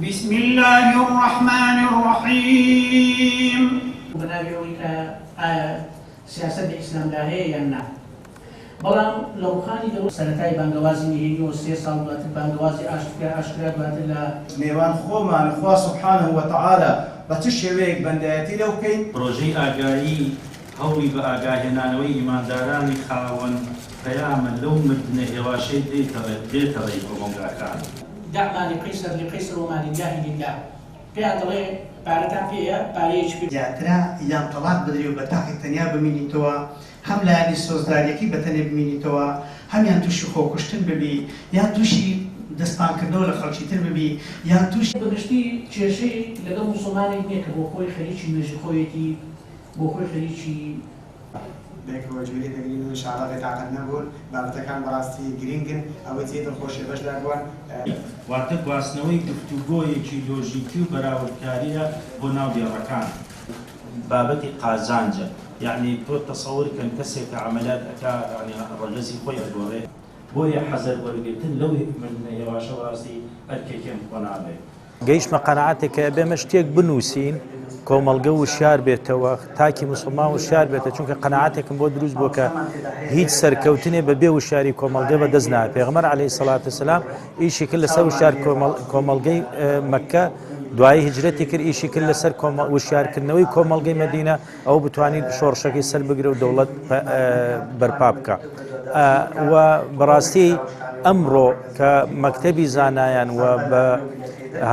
بسم الله الرحمن الرحيم. بنابێەوەی کە ئایا سیاسەت لە ئیسلامدا هەیە یان نا. بەڵام لە ڕووخانی دەوڵەت سەرەتای بانگەوازی نهێنیەوە 3 ساڵ دواتر بانگەوازی ئاشکرا دواتر لە نێوان خۆمان خوا سبحانه وتعالى بە چ شێوەیەک بەندایەتی لەو بکەین. پرۆژەی ئاگایی هەوڵی بە ئاگاهێنانەوەی ئیماندارانی خاوەن پەیامە لەو مردنە هێواشەی دێتەڕێی کۆمەڵگاکان. دعما لقيصر لقيصر وما لله لله. پێیا دەڵێ پارەتان پێیە پارەیەکی پێ زیاترە یان تەڵاق بدرێ و بە تاقی تەنیا ببینیتەوە، هەم لایەنی سۆزداریەکی بەتەنێ ببینیتەوە، هەمیان تووشی خۆکوشتن ببی، یان تووشی دەستپانکردنەوە لە خەڵکی تر ببی، یان تووشی بەگشتی کێشەی لەگەڵ موسڵمانێک نییە کە بۆ خۆی خەریکی نوێژی خۆیەتی بۆ خۆی خەریکی بێکەوە جوێی دەگرین و شارەڵێ تاقەت نەبوون بابەتەکان بەڕاستی گرنگن ئەوەی جێ دڵخۆشی بەشدار بوون. واتە گواستنەوەی گفتوگۆیەکی لۆژیکی و بەراوردکاریە بۆ ناو دێڕەکان. بابەتی قازانجە، یعنی تۆ تەسەوورکەن کەسێک کە عەمەلات ئەکا ڕەگەزی خۆی ئەگۆڕێ بۆیە حەزەر وەرگرتن لەو مردنە هێواشە ڕاستی ئەرکێکێم خۆ نابێت. گەیشتمە قەنەعاتێک کە ئەبێمە شتێک بنووسین کۆمەڵگە وشیار بێتەوە، تاکی موسڵمان وشیار بێتە، چونکە قەنەعاتێکم بۆ دروست بووە کە هیچ سەرکەوتنێ بەبێ وشاری کۆمەڵگە بەدەست نایە. پێغەمبەر عەلەیهی سەڵات وسەلام ئیشی کرد لەسەر وشار کۆمەڵگەی مەککە، دوای هیجرەتی کرد ئیشی کرد لەسەر وشارکردنەوەی کۆمەڵگەی مەدینە، ئەو بتوانیت شۆڕشەکەی سەر بگرە و دەوڵەت بەرپا بکە. و بەڕاستی ئەمڕۆ کە مەکتەبی زانایان و بە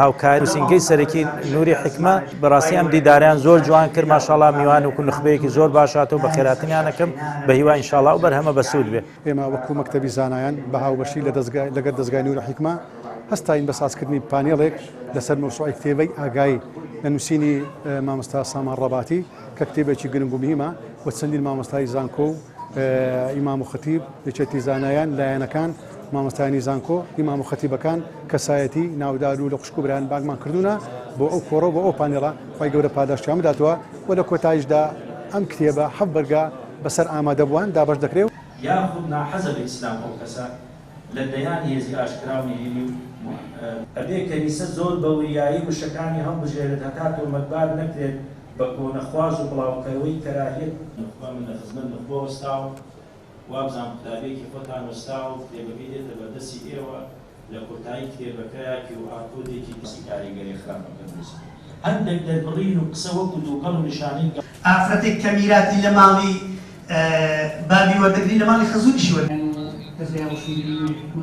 هاوکاری سینگەی سەرەکی نووری حکمە بەڕاستی ئەم دیداریان زۆر جوان کرد، ماشاڵڵا میوان و نخبەیەکی زۆر باشاتەوە بە خێراتنیانەکەم بە هیوای ئینشاڵڵا و بەرهەمە بەسوود بێ. ئێمە وەکو مەکتەبی زانایان بە هاوبەشی لەگەڵ دەستگای نووری حکمە هەستاین بە سازکردنی پانێڵێک لەسەر مەوسوعی کتێبەی ئاگایی لە نووسینی مامۆستا سامان ڕەباتی کە کتێبێکی گرنگ و مهمە و چەندین مامۆستای زانکۆ و ئیمام و خەتیب یەکێتی زانایان لایەنەکان مامۆستایانی زانکۆ ئیمام و خەتیبەکان کەسایەتی ناودار و لە خوشک و برایان باگمان کردوونە بۆ ئەو کۆڕە بۆ ئەو پانێڵە خی گەورە پاداشتیان بداتەوە و لە کۆتاییشدا ئەم کتێبە حەف بەرگا بەسەر ئامادەبووان دابەش دەکرێت. یاخود ناحەزە بە ئیسلام ئەو کەسە لە دەیان هێزی ئاشکرا و نهێنی ئەبێ کەنیسە زۆر بە وریایی وشەکانی هەم بژێرێت هەتا تۆمەتبار نەکرێت بە کۆنەخواز و بڵاوکەرەوەی کەراهێت. نخوا من لە خزمەت نخبە وەستا و وابزان کتابێکی خۆتان وەستا و کتێبەکەی دێتە بەدەستی ئێوە لە کۆتایی کتێبەکەیەکی و ئاکۆدێکی دەستی کاریگەری خراپەکە دروست. هەندێک دەربڕین و قسە وەکو دووقەڵ و نیشانەی ئافرەتێک کە میراتی لە ماڵی بابی وەردەگری لە ماڵی خەزوریشی وەرد کەسێک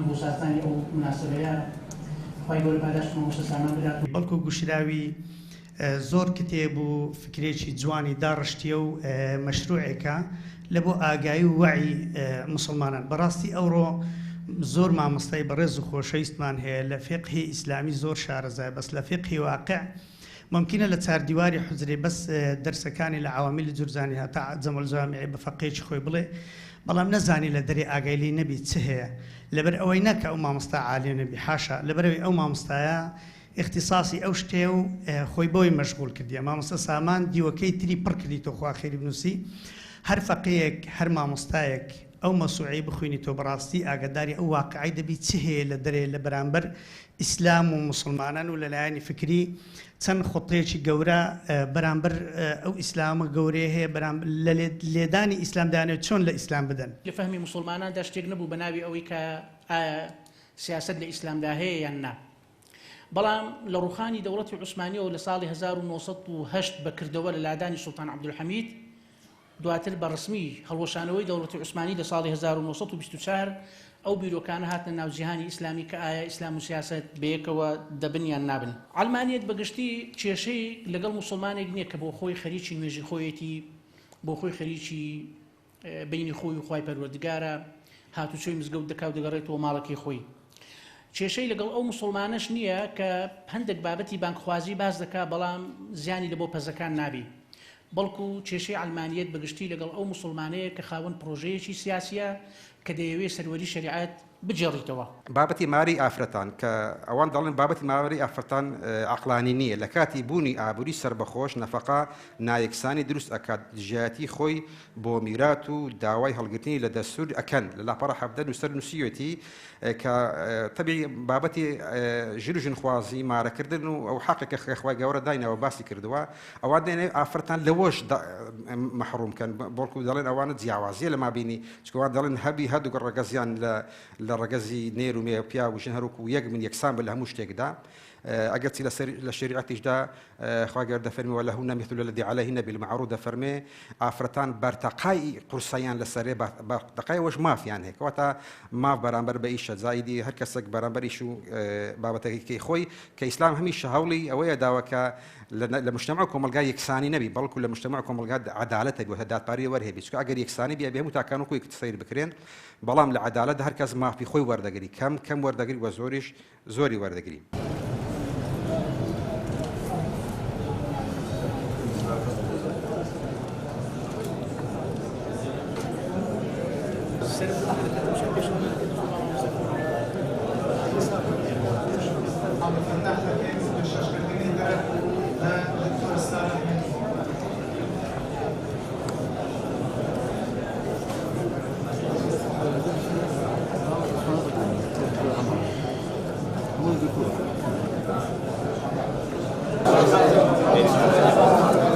بۆ ساستانی ئەو مناسبەیە خی گەورە پاداشت مامۆستا سامان بدات. بەڵکو گوشراوی زۆر کتێب و فکرێکی جوانی داڕشتیە و مەشروعێکە لە بۆ ئاگایی و وعی مسلمانان. بەڕاستی ئەوڕۆ زۆر مامۆستای بەڕێز و خۆشەویستمان هەیە لە فقهی ئیسلامی زۆر شارەزای، بەس لە فقهی واقع ممکنە لە چاردیواری حوزرێ بەس دەرسەکانی لە عوامیلی جورجانی هەتا جەمەل جامعی بە فەقێکی خۆی بڵێ، بەڵام نەزانی لە دەرێ ئاگای لێ نەبی چ هەیە، لەبەر ئەوەی نەکە ئەو مامۆستا عالی نەبی، حاشا، لەبەرەوەی ئەو مامۆستایە اختصاصی ئەو شتێ و خۆی بۆی مەشغول کردیە. مامۆستا سامان دیوەکەی تری پڕ کردی تۆ خوا خێری بنووسی، هەر فەقەیەک هەر مامۆستایەک ئەو مەسوعەی بخوێنی تۆ بەڕاستی ئاگاداری ئەو واقعی دەبی چ هەیە لە دەرێ لە بەرامبەر ئیسلام و مسلمانان و لەلایەنی فکری چەند خوتەیەکی گەورە بەرامبەر ئەو ئیسلامە گەورەیە هەیە لە لێدانی ئیسلامدانێت چۆن لە ئیسلام بدەن. لە فەهمی مسلماناندا شتێک نەبوو بە ناوی ئەوەی کە سیاسەت لە ئیسلامدا هەیە یان نا. بەڵام لە ڕووخانی دەوڵەتی عوسمانیەوە لە ساڵی 1970 بەکردەوە لە لادانی سوڵتان عەبدولحەمید، دواتر بە ڕسمی هەڵوەشانەوەی دەوڵەتی عوسمانی لە ساڵی 1924 ئەو بیرۆکانە هاتنە ناو جیهانی ئیسلامی کە ئایا ئیسلام و سیاسەت بەیەکەوە دەبن یان نابن. عەلمانیەت بەگشتی کێشەی لەگەڵ موسڵمانێک نییە کە بۆ خۆی خەریکی نوێژی خۆیەتی، بۆ خۆی خەریکی بینی خۆی و خوای پەروەردگارە، هاتوچۆی مزگەوت دەکا و دەگەڕێتەوە ماڵەکەی خۆی. کێشەی لەگەڵ ئەو موسڵمانەش نییە کە هەندێک بابەتی بانکخوازی باز دەکا بەڵام زیانی لە بۆ پەزەکان نابی، بەڵکو کێشەی عەلمانیەت بەگشتی لەگەڵ ئەو موسڵمانەیە کە خاوەن پرۆژەیەکی سیاسیە، کە دەیەوێت سەروەری شریعەت بجێڕیتەوە. بابەتی ماری ئافرەتان کە ئەوان دەڵێن بابەتی ماری ئافرەتان عقلانی نییە لە کاتی بوونی ئابووری سربەخۆش نەفەقا نایەکسانی دروست ئەکات ژیاتی خۆی بۆ میرات و داوای هەڵگرتنی لە دەستور ئەکەن لە لاپەڕە حەفدە نووسەر نووسیوێتی کە تەبیعی بابەتی ژیر و ژنخوازی مارەکردن و ئەو حەقێکە خێخوای گەورە داینەوە باسی کردووە ئەوان دێنێ ئافرەتان لەوەش مەحرومکەن بۆڵکو دەڵێن ئەوانە جیاوازیە لە مابینی چکەوان دەڵێن هەبی هەردوو ڕەگەزیان لە ڕەگەزی نێر و مێ پیا و ژن هەروکو یەک من یەکسان بە لە هەموو شتێکدا ئەگەرچی لە شریعەتیشدا خوا گەورە دەفەرمی وەلەهن مثل الذي عليهن بالمعروف دەفەرمێ ئافرەتان بەرتەقای قورسەیان لەسەرێ بەرتەقای وەش مافیان هەیە کەواتە ماف بەرامبەر بە ئیشە زایدی هەر کەسێک بەرامبەر ئیش و بابەتەکەی خۆی کە ئیسلام هەمیشە هەوڵی ئەوەیە داوەکە لە مجتمع کۆمەلگای یەکسانی نەبی بەڵکو لە مجتمع کۆمەلگا عەدالەتە بێت دادپەروەری وەرهێبی چکە ئەگەر یەکسانی بیا بێ هەموو تاکان و خۆی سەیر بکرێن بەڵام لە عەدالەتدا هەر کەس مافی خۆی وەردەگری کەم وەردەگری وە زۆریش زۆری وەردەگری. Thank you.